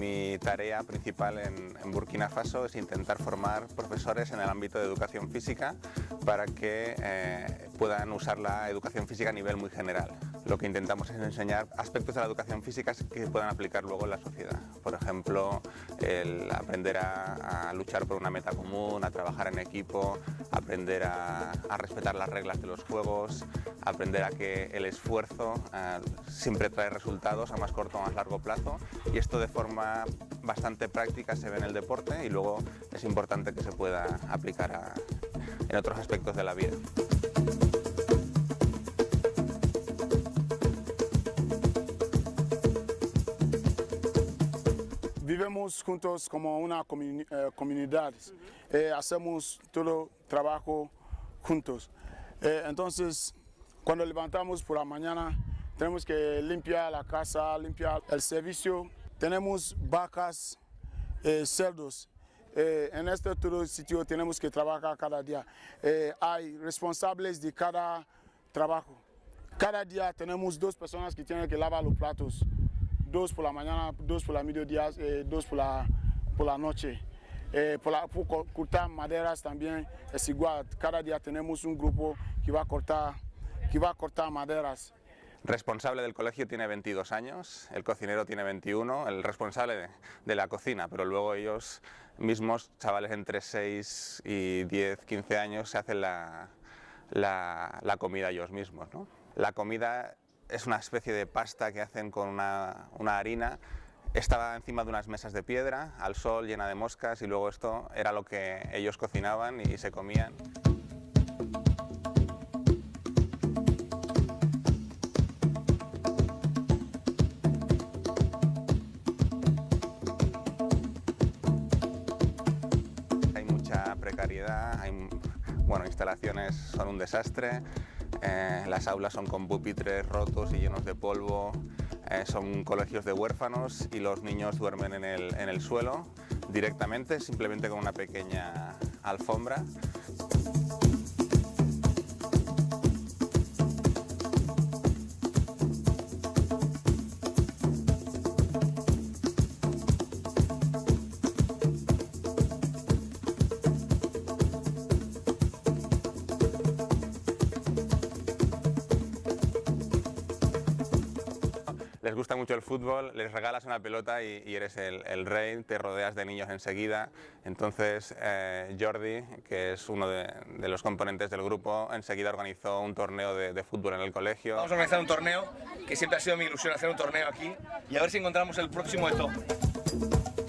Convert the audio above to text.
mi tarea principal en Burkina Faso es intentar formar profesores en el ámbito de educación física para que puedan usar la educación física a nivel muy general. Lo que intentamos es enseñar aspectos de la educación física que puedan aplicar luego en la sociedad. Por ejemplo, el aprender a luchar por una meta común, a trabajar en equipo, aprender a respetar las reglas de los juegos, aprender a que el esfuerzo siempre trae resultados a más corto o más largo plazo, y esto de forma bastante práctica se ve en el deporte y luego es importante que se pueda aplicar en otros aspectos de la vida. Vivimos juntos como una comunidad, hacemos todo trabajo juntos. Entonces, cuando levantamos por la mañana, tenemos que limpiar la casa, limpiar el servicio. Tenemos vacas, cerdos. En todo sitio tenemos que trabajar cada día. Hay responsables de cada trabajo. Cada día tenemos 2 personas que tienen que lavar los platos. 2 por la mañana, 2 por la mediodía, 2 por la noche. Por cortar maderas también es igual. Cada día tenemos un grupo que va a cortar maderas. Responsable del colegio tiene 22 años, el cocinero tiene 21, el responsable de la cocina, pero luego ellos mismos, chavales entre 6 y 10, 15 años, se hacen la comida ellos mismos, ¿no? La comida es una especie de pasta que hacen con una harina. Estaba encima de unas mesas de piedra, al sol, llena de moscas, y luego esto era lo que ellos cocinaban y se comían. Hay mucha precariedad, instalaciones son un desastre. Las aulas son con pupitres rotos y llenos de polvo, son colegios de huérfanos y los niños duermen en el suelo directamente, simplemente con una pequeña alfombra. Les gusta mucho el fútbol, les regalas una pelota y eres el rey, te rodeas de niños enseguida. Entonces Jordi, que es uno de los componentes del grupo, enseguida organizó un torneo de fútbol en el colegio. Vamos a organizar un torneo, que siempre ha sido mi ilusión hacer un torneo aquí, y a ver si encontramos el próximo de todo.